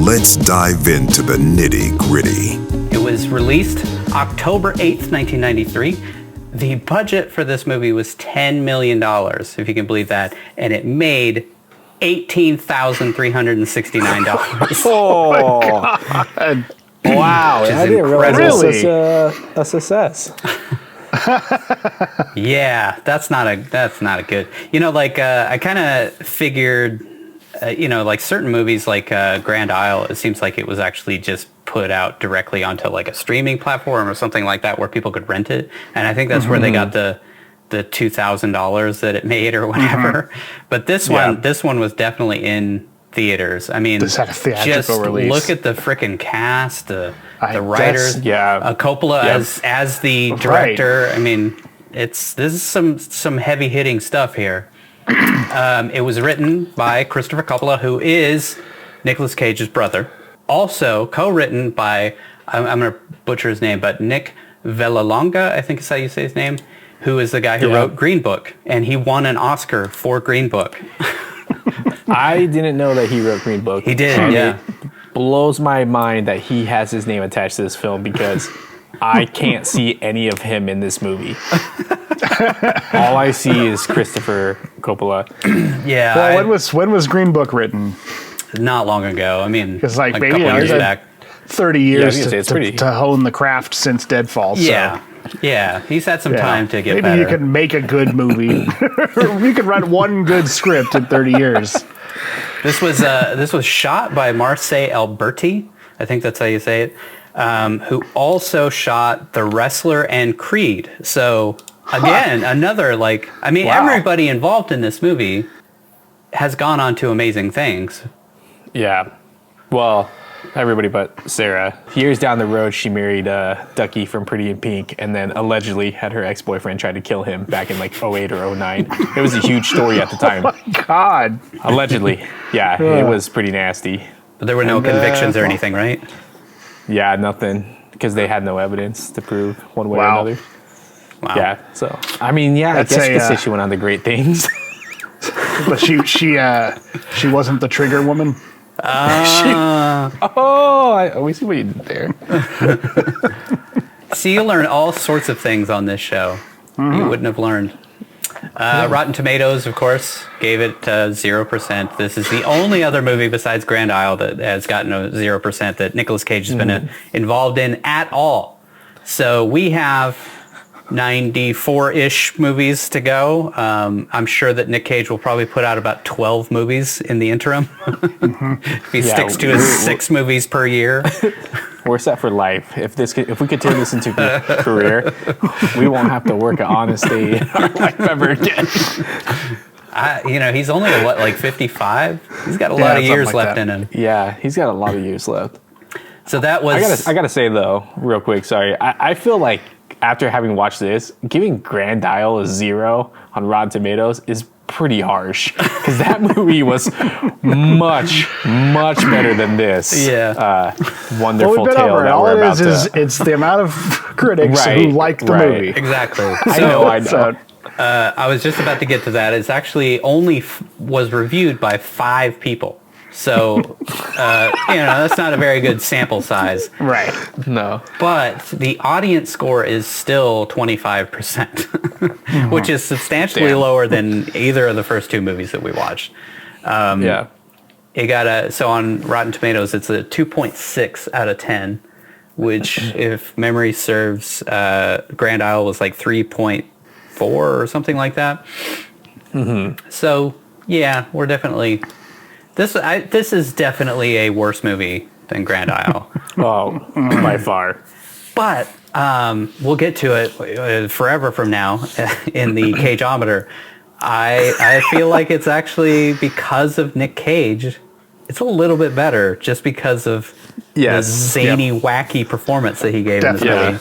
Let's dive into the nitty-gritty. It was released October 8th, 1993. The budget for this movie was $10 million, if you can believe that, and it made $18,369. Oh, God. Wow. I didn't realize it was such a success. Yeah, that's not a good. I kind of figured, like certain movies like Grand Isle, it seems like it was actually just put out directly onto like a streaming platform or something like that where people could rent it, and I think that's where they got the $2,000 that it made or whatever. But this one was definitely in theaters. I mean, this had a theatrical release. Look at the frickin' cast, the writers, Coppola as the director. Right. I mean, this is some heavy hitting stuff here. It was written by Christopher Coppola, who is Nicolas Cage's brother. Also co-written by, I'm going to butcher his name, but Nick Vallelonga, I think is how you say his name, who is the guy who wrote Green Book, and he won an Oscar for Green Book. I didn't know that he wrote Green Book. He did, It blows my mind that he has his name attached to this film because I can't see any of him in this movie. All I see is Christopher Coppola. Yeah. Well, when was Green Book written? Not long ago. I mean, because like a maybe couple years back. 30 years to hone the craft since Deadfall. Yeah. So. Yeah, he's had some time to get maybe better. You can make a good movie. You could write one good script in 30 years. This was shot by Marseille Alberti, I think that's how you say it, who also shot The Wrestler and Creed. So again, another everybody involved in this movie has gone on to amazing things. Yeah, well, everybody but Sarah. Years down the road, she married Ducky from Pretty in Pink, and then allegedly had her ex-boyfriend try to kill him back in like 08 or 09. It was a huge story at the time. Oh my God. Allegedly. Yeah, it was pretty nasty. But there were no convictions or anything, right? Yeah, nothing, because they had no evidence to prove one way or another. Wow. Yeah, so, I mean, I guess you could say she went on to great things. But she wasn't the trigger woman? We see what you did there. See, you learn all sorts of things on this show you wouldn't have learned. Rotten Tomatoes, of course, gave it 0%. This is the only other movie besides Grand Isle that has gotten a 0% that Nicolas Cage has been involved in at all. So we have 94-ish movies to go. I'm sure that Nick Cage will probably put out about 12 movies in the interim. If he sticks to his 6 movies per year. We're set for life. If we could turn this into a career, we won't have to work an honest day in our life ever again. He's only 55? He's got a lot of years left in him. Yeah, he's got a lot of years left. So that was... I gotta say though, real quick, sorry. I feel like after having watched this, giving Grand Isle a 0 on Rotten Tomatoes is pretty harsh, because that movie was much, much better than this. Yeah. Wonderful tale that all we're it about is to... is the amount of critics who liked the movie. Exactly. I know. I was just about to get to that. It's actually only was reviewed by 5 people. So, that's not a very good sample size. Right. No. But the audience score is still 25%, which is substantially lower than either of the first 2 movies that we watched. It got so on Rotten Tomatoes, it's a 2.6 out of 10, which, if memory serves, Grand Isle was like 3.4 or something like that. So, yeah, we're definitely... This is definitely a worse movie than Grand Isle. By far. But we'll get to it forever from now in the Cageometer. I feel like it's actually because of Nick Cage. It's a little bit better just because of the zany, wacky performance that he gave in this movie.